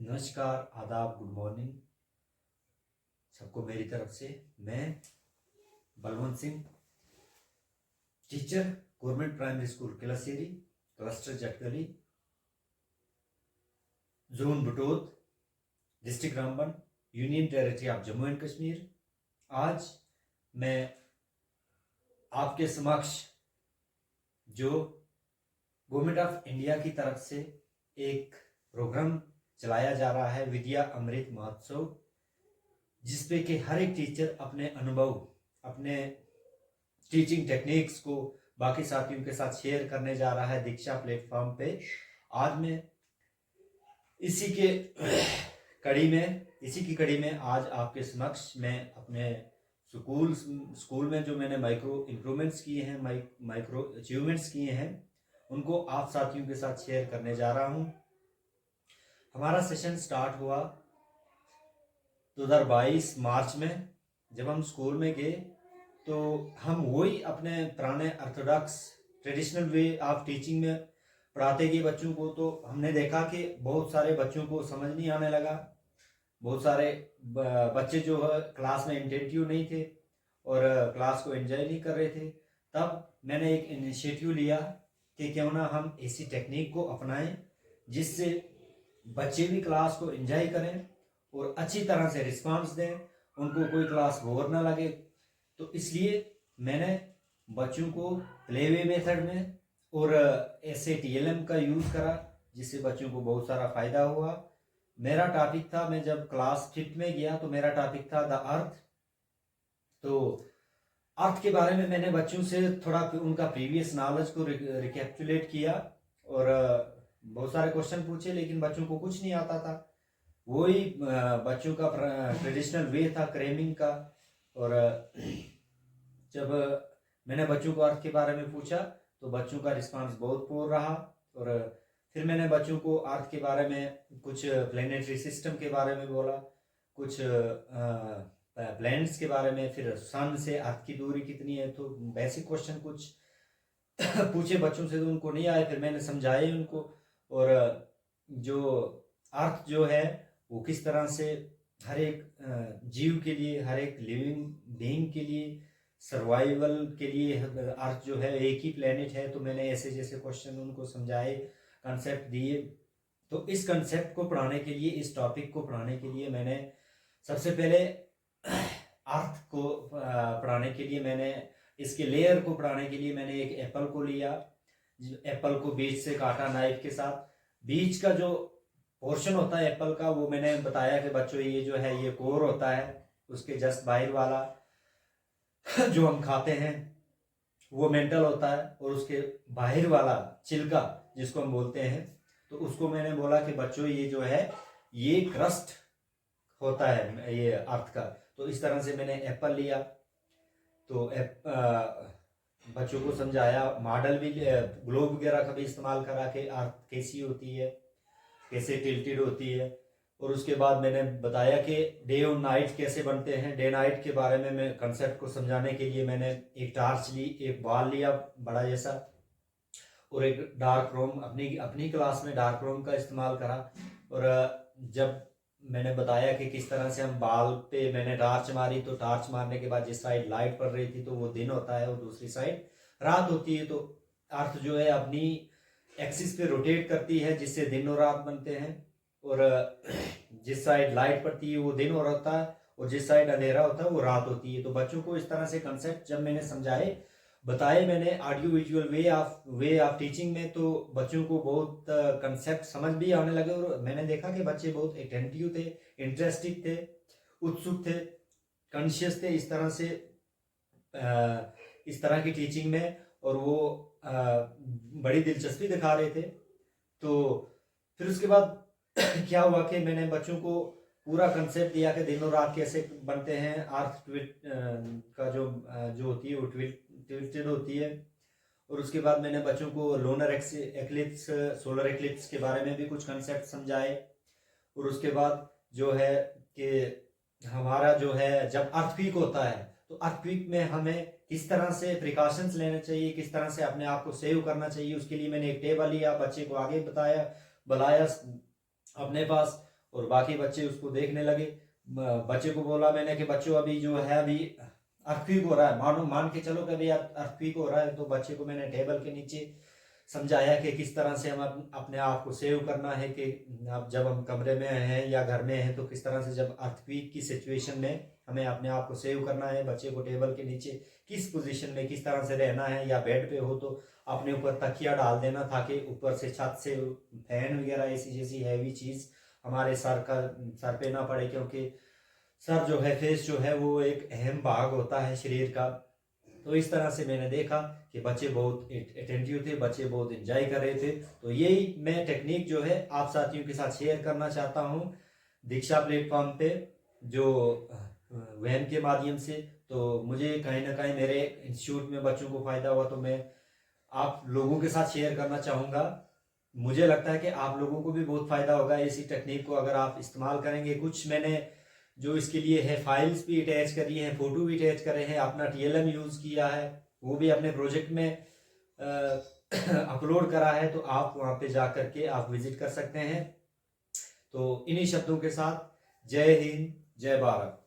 नमस्कार, आदाब, good morning सबको मेरी तरफ से। मैं Balwant Singh, teacher, government primary school Kilaseri, cluster Jatgali, zone Batod, district Ramban, union territory of Jammu and Kashmir. आज मैं आपके समक्ष जो गवर्नमेंट ऑफ इंडिया की तरफ से एक प्रोग्राम चलाया जा रहा है, विद्या अमृत महोत्सव, जिसपे कि हर एक टीचर अपने अनुभव, अपने टीचिंग टेक्निक्स को बाकी साथियों के साथ शेयर करने जा रहा है दीक्षा प्लेटफॉर्म पे। आज मैं इसी की कड़ी में आज आपके समक्ष मैं अपने स्कूल में जो मैंने माइक्रो इम्प्रूवमेंट्स किए हैं, माइक्रो अचीवमेंट्स किए हैं, उनको आप साथियों के साथ शेयर करने जा रहा हूँ। हमारा सेशन स्टार्ट हुआ 2022 मार्च में। जब हम स्कूल में गए तो हम वही अपने पुराने Orthodox traditional way of teaching में पढ़ाते गए बच्चों को। तो हमने देखा कि बहुत सारे बच्चों को समझ नहीं आने लगा, बहुत सारे बच्चे जो है क्लास में इंटेंटिव नहीं थे और क्लास को एंजॉय नहीं कर रहे थे। तब मैंने एक इनिशिएटिव लिया कि क्यों ना हम ऐसी टेक्निक को अपनाएं जिससे बच्चे भी क्लास को एंजॉय करें और अच्छी तरह से रिस्पांस दें, उनको कोई क्लास बोर ना लगे। तो इसलिए मैंने बच्चों को प्लेवे मेथड में और SATLM का यूज़ करा, जिससे बच्चों को बहुत सारा फ़ायदा हुआ। मेरा टॉपिक था, मैं जब क्लास 5th में गया तो मेरा टॉपिक था द अर्थ। तो अर्थ के बारे में मैंने बच्चों से थोड़ा उनका प्रीवियस नॉलेज को रिकैप्चुलेट किया और बहुत सारे क्वेश्चन पूछे, लेकिन बच्चों को कुछ नहीं आता था। वही बच्चों का ट्रेडिशनल वे था क्रेमिंग का। और जब मैंने बच्चों को अर्थ के बारे में पूछा तो बच्चों का रिस्पांस बहुत पुअर रहा। और फिर मैंने बच्चों को अर्थ के बारे में कुछ प्लेनेटरी सिस्टम के बारे में बोला, कुछ प्लैनेट्स के बारे में, फिर सन से अर्थ की दूरी कितनी है। तो बेसिक क्वेश्चन कुछ पूछे बच्चों से तो उनको नहीं आए, फिर मैंने समझाए उनको। और जो अर्थ जो है वो किस तरह से हर एक जीव के लिए, हर एक लिविंग बीइंग के लिए, सर्वाइवल के लिए अर्थ जो है एक ही प्लेनेट है। तो मैंने ऐसे जैसे क्वेश्चन उनको समझाए, कंसेप्ट दिए। तो इस कंसेप्ट को पढ़ाने के लिए, इस टॉपिक को पढ़ाने के लिए मैंने सबसे पहले अर्थ को पढ़ाने के लिए, मैंने इसके लेयर को पढ़ाने के लिए मैंने एक एप्पल को लिया। एप्पल को बीच से काटा नाइफ के साथ। बीच का जो पोर्शन होता है एप्पल का, वो मैंने बताया कि बच्चों ये जो है ये कोर होता है, उसके जस्ट बाहर वाला जो हम खाते हैं वो मेंटल होता है, और उसके बाहर वाला छिलका जिसको हम बोलते हैं, तो उसको मैंने बोला कि बच्चों ये जो है ये क्रस्ट होता है ये अर्थ का। तो इस तरह से मैंने एप्पल लिया। तो बच्चों को समझाया, मॉडल भी ग्लोब वगैरह का भी इस्तेमाल करा के अर्थ कैसी होती है, कैसे टिल्टेड होती है। और उसके बाद मैंने बताया कि डे और नाइट कैसे बनते हैं। डे नाइट के बारे में मैं कंसेप्ट को समझाने के लिए मैंने एक टार्च ली, एक बॉल लिया बड़ा जैसा, और एक डार्क रोम, अपनी क्लास में डार्क रोम का इस्तेमाल करा। और जब मैंने बताया कि किस तरह से हम बॉल पे मैंने टार्च मारी, तो टार्च मारने के बाद जिस साइड लाइट पड़ रही थी तो वो दिन होता है और दूसरी साइड रात होती है। तो अर्थ जो है अपनी एक्सिस पे रोटेट करती है, जिससे दिन और रात बनते हैं। और जिस साइड लाइट पड़ती है वो दिन हो होता है, और जिस साइड अंधेरा होता है वो रात होती है। तो बच्चों को इस तरह से कंसेप्ट जब मैंने बताए मैंने audio visual way of teaching में, तो बच्चों को बहुत कंसेप्ट समझ भी आने लगे। और मैंने देखा कि बच्चे बहुत अटेंटिव थे, इंटरेस्टेड थे, उत्सुक थे, कॉन्शियस थे इस तरह की टीचिंग में, और वो बड़ी दिलचस्पी दिखा रहे थे। तो फिर उसके बाद क्या हुआ कि मैंने बच्चों को पूरा कंसेप्ट दिया कि दिन और रात कैसे बनते हैं। अर्थ का जो होती है वो ट्विल्टेड होती है। और उसके बाद मैंने बच्चों को लोनर एक्लिप्स, सोलर एक्लिप्स के बारे में भी कुछ कंसेप्ट समझाए। और उसके बाद जो है कि हमारा जो है जब अर्थक्वेक होता है तो अर्थक्वेक में हमें किस तरह से प्रिकॉशंस लेने चाहिए, किस तरह से अपने आप को सेव करना चाहिए। उसके लिए मैंने एक टेबल लिया, बच्चे को आगे बुलाया अपने पास, और बाकी बच्चे उसको देखने लगे। बच्चे को बोला मैंने कि बच्चों अभी जो है अभी अर्थक्वेक हो रहा है, मान के चलो कि अभी अर्थक्वेक हो रहा है। तो बच्चे को मैंने टेबल के नीचे समझाया कि किस तरह से हम अपने आप को सेव करना है, कि अब जब हम कमरे में हैं या घर में हैं तो किस तरह से जब अर्थक्वेक की सिचुएशन में हमें अपने आप को सेव करना है। बच्चे को टेबल के नीचे किस पोजीशन में किस तरह से रहना है, या बेड पे हो तो अपने ऊपर तकिया डाल देना ताकि ऊपर से छत से फैन वगैरह ऐसी जैसी हैवी चीज़ हमारे सर पे ना पड़े, क्योंकि सर जो है, फेस जो है, वो एक अहम भाग होता है शरीर का। तो इस तरह से मैंने देखा कि बच्चे बहुत अटेंटिव थे, बच्चे बहुत एंजॉय कर रहे थे। तो यही मैं टेक्निक जो है आप साथियों के साथ शेयर करना चाहता हूँ दीक्षा प्लेटफॉर्म पे, जो वैन के माध्यम से। तो मुझे कहीं ना कहीं मेरे इंस्टीट्यूट में बच्चों को फ़ायदा हुआ, तो मैं आप लोगों के साथ शेयर करना चाहूँगा। मुझे लगता है कि आप लोगों को भी बहुत फ़ायदा होगा इसी टेक्निक को अगर आप इस्तेमाल करेंगे। कुछ मैंने जो इसके लिए है फाइल्स भी अटैच करी हैं, फ़ोटो भी अटैच करे हैं, अपना TLM यूज़ किया है, वो भी अपने प्रोजेक्ट में अपलोड करा है। तो आप वहाँ पे जा करके आप विजिट कर सकते हैं। तो इन्हीं शब्दों के साथ जय हिंद, जय भारत।